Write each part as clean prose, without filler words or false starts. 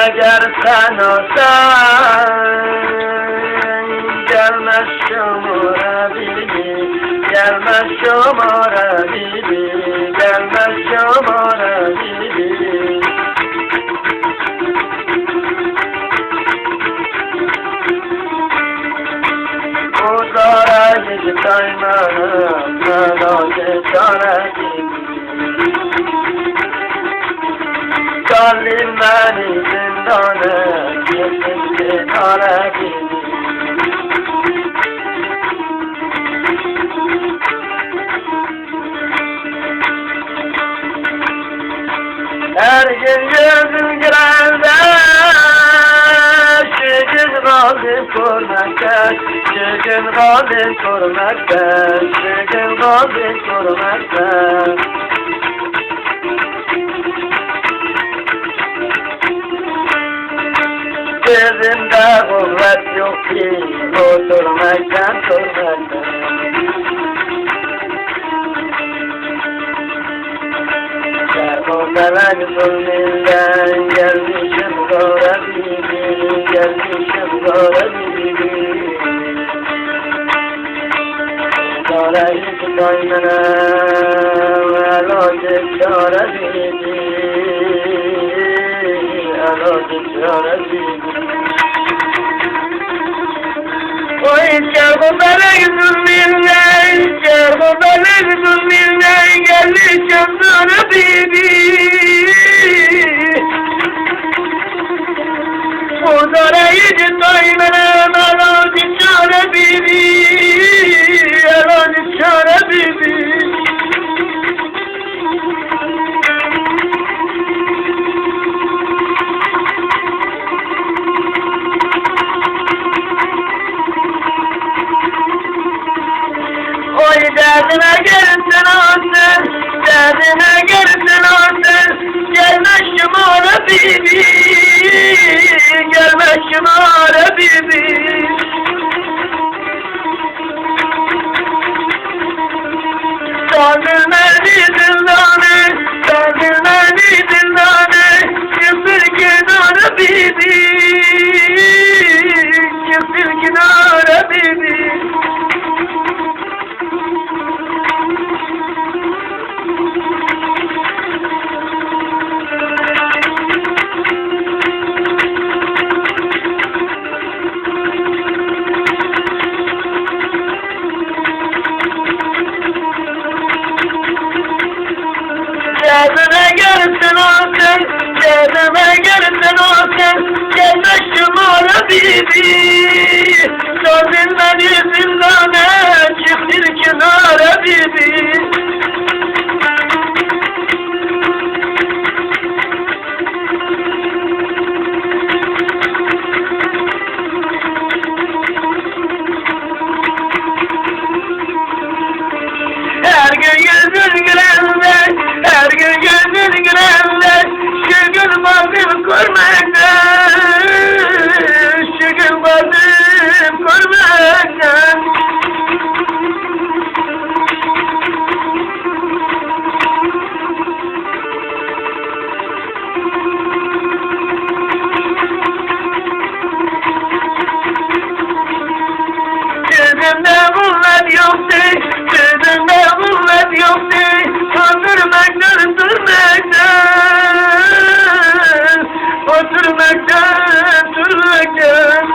eğer sen olsan, gelmez şumura bibi, gelmez şumura bibi, gelmez şumura bibi. Uzara gidip kaymanım, nalaze çare gibi. Zalim beni zindana, yetimli kare gibi. Her gün gözüm girende, şu gün galip görmekte, şu gün galip görmekte, şu gün galip görmekte. Gözümde kuvvet yok ki, oturmaktan durmaktan. Felak zulmünden gelmişim zora bibi, gelmişim zora bibi. Zora hiç koynana, elocuk zora bibi, elocuk zora bibi. Oy çarpı felak zulmünden, çarpı felak zulmünden gelmişim zora bibi. Zora hiç koynana, elocuk zora bibi, elocuk zora bibi. Oy derdine gelsin olsun, derdine gelsin olsun, gelme şımara bibi, gelme şımara bibi. Saldırmedi zindane, saldırmedi zindane, çıktır kenara bibi, çıktır kenara bibi. Cezime gelsin olsun, cezime gelsin olsun, gelme şımara bibi. Sordun beni zindana, çıktır kenara bibi. Her gün gözün gülende, her gün gözün gülende, şu gün bakıp görmekten, şu gün bakıp görmekten. Gözümde kuvvet yoktu, gözümde kuvvet yoktu, oturmaktan durmaktan, oturmaktan durmaktan.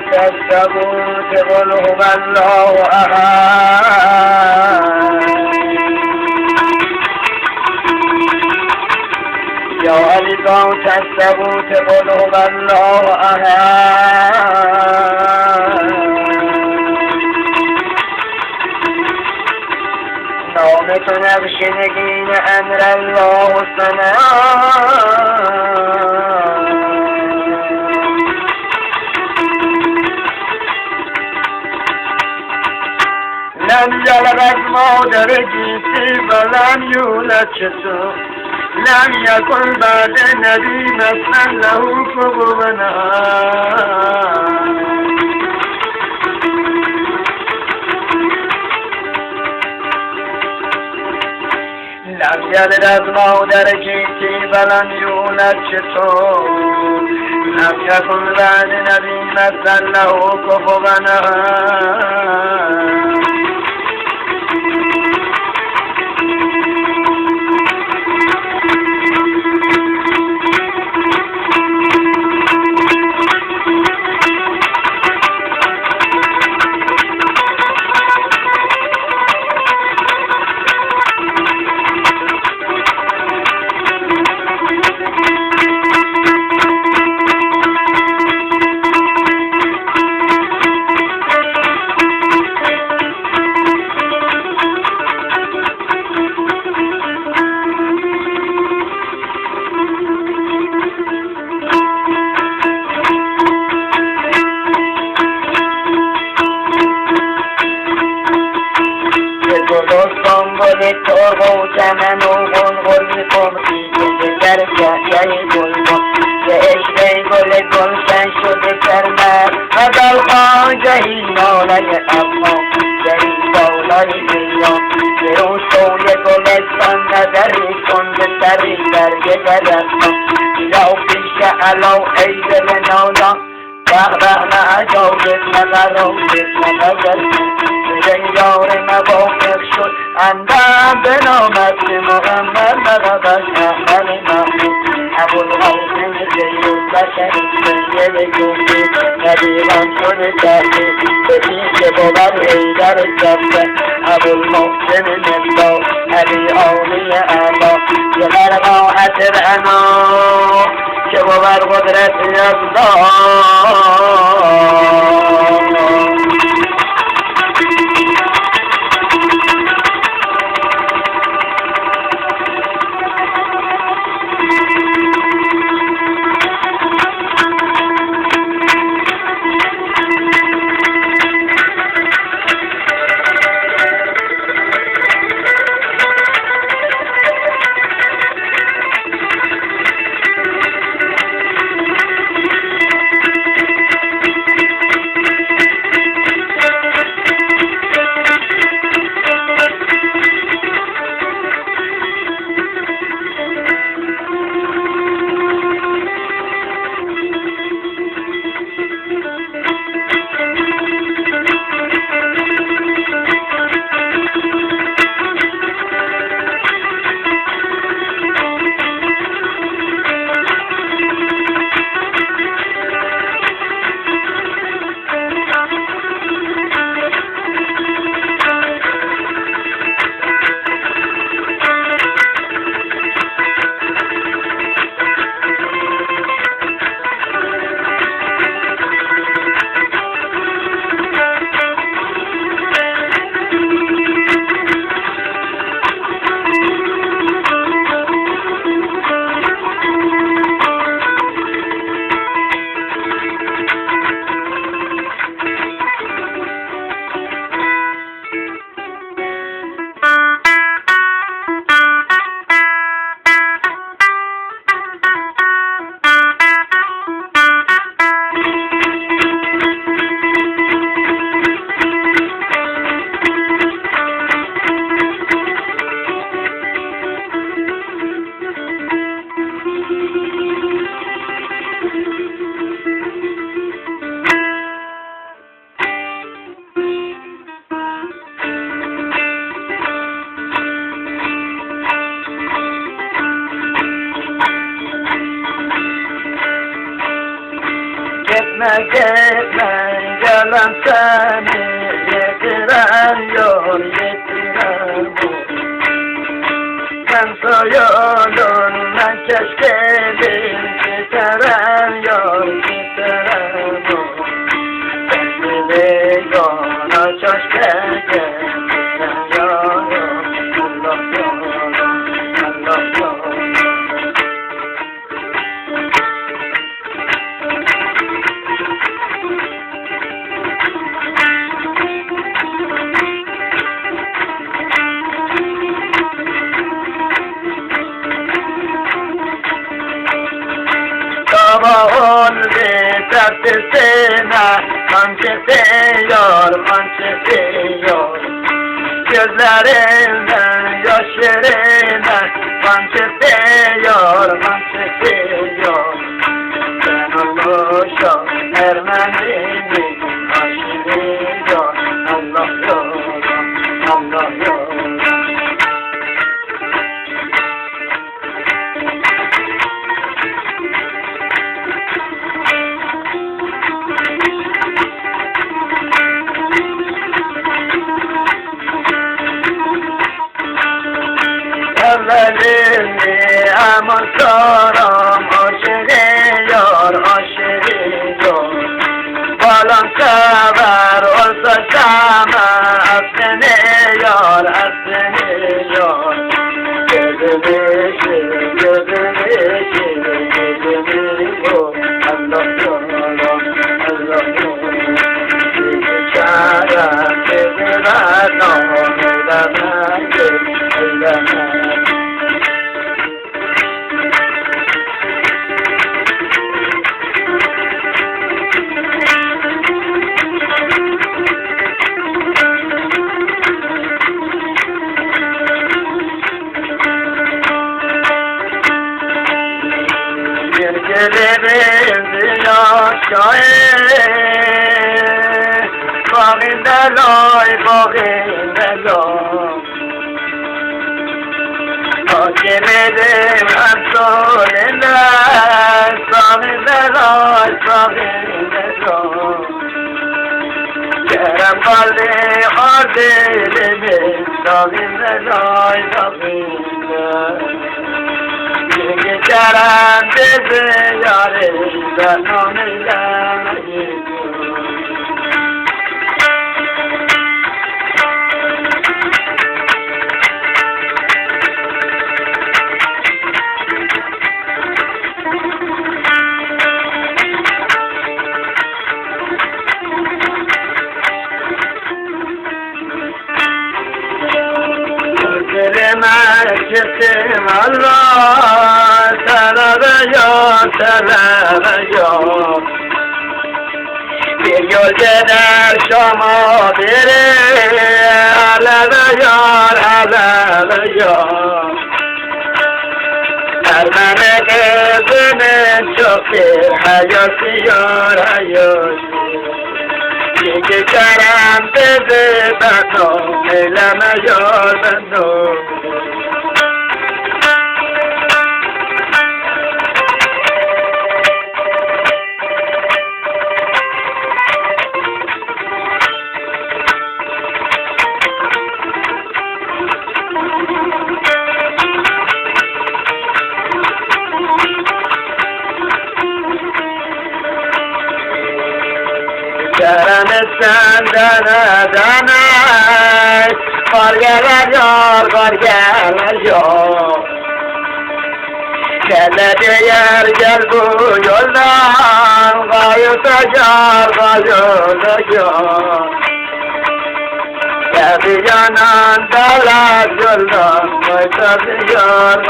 كذبوك قل هو الله أحد يا ألقوا كذبوك قل هو الله أحد نومت نبشنگین امر الله السماء لم يلد از مادر جیسی ولم یولد چطور لم یکن بعد نبی مثلا له کفوا احد لم یلد از مادر جیسی ولم یولد چطور لم یکن بعد نبی مثلا له کفوا احد گل ترق و چمن و غلغل قمری که در جهی گلبن که عشق گل گلشن شده کرمر و در خواجهی ناله اما جهی بالای بیان که رو سوی گلستان نظری کن به سری برگ درستان لو پیش علو ای دل نالا به نعجابت نقرابت نقرد جنگار مواقف شد اندم به نامت محمد مقدس احمد محمود ابوالقاسم سید البشر سید جنبی نبیران شده کرده به پیش بابر حیدر جبه ابوالمحسن مصباح علی عالی اعلا یه برقاعت انا که بابر قدرت یزدان gitme, gelen seni yetiren yetiren bu. Sen soyulun, keşkelim, giteren giteren bu. Sen biliyorsun, keşke getiren Allah yolun, Allah yolun. Sabahın bir tepsisine kan çekiyor, kan çekiyor. Gözlerinden yaşlarına kan çekiyor, kan çekiyor. Sen olmuşsun Ermeni'nin aşırıyor. Allah yolun, Allah yolun. Evvelini aman sorum aşırıyor, aşırıyor. Balan sever olsa sana asleniyor, asleniyor. Gözümü işi, gözümü Allah yolun, Allah yolun. Bizi çağıran, bizi ver, eyleme. Geliriz yaşayın, bağında loy, bağında loy. Hakimidim Resulüne, bağında loy, bağında loy. Kerem kaldı ardilimiz, bağında loy, bağında. Kerem bizi yarından onunla gidiyor. Kesim Allah sever bir yol gider Şam'a biri alevyor Ermeni kızının çok bir hayatı Çünkü Kerem bizi ben o eylemiyor ben o Kerem senden ödenek Kar geliyor Gel diyer gel bu yoldan Kayıtacak Geldi yanan dalar yoldan Kayıtacak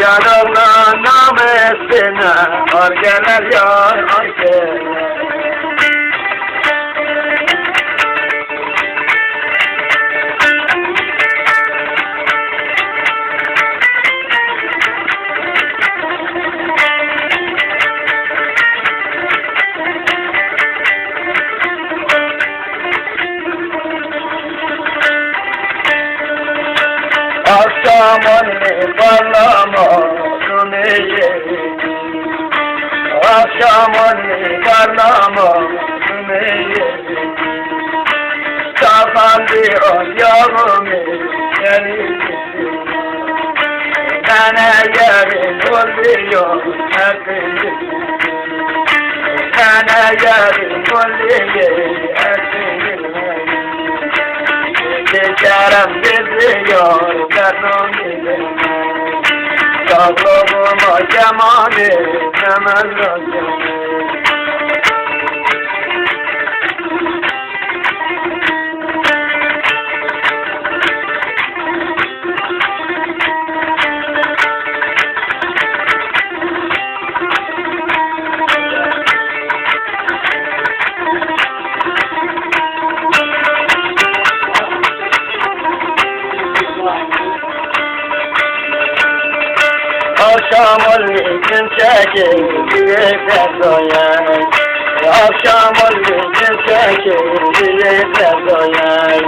Yanımdan namesine Kar geliyor Akşamın parlama akşam oldu karnımı Kapandı o yolumu geri Sana yarın oluyor hepimiz Sana yarın oluyor hepimiz Geçerim gidiyor karnımı Sağlığıma cemali hemen lazım Akşam oldu gün çekildi doyar Akşam oldu gün çekildi doyar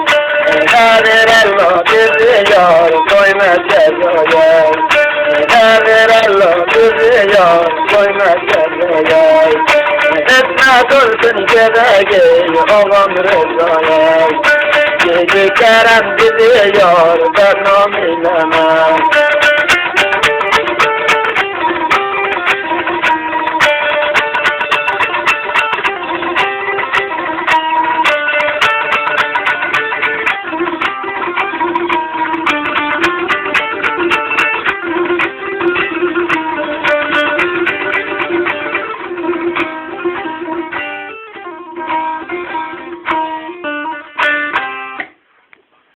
Nedir Allah biziyor doymaz doyar Nedir Allah biziyor doymaz doyar Etme dursun gereği oğlum rızayar Gece kerem gidiyor ben o milemem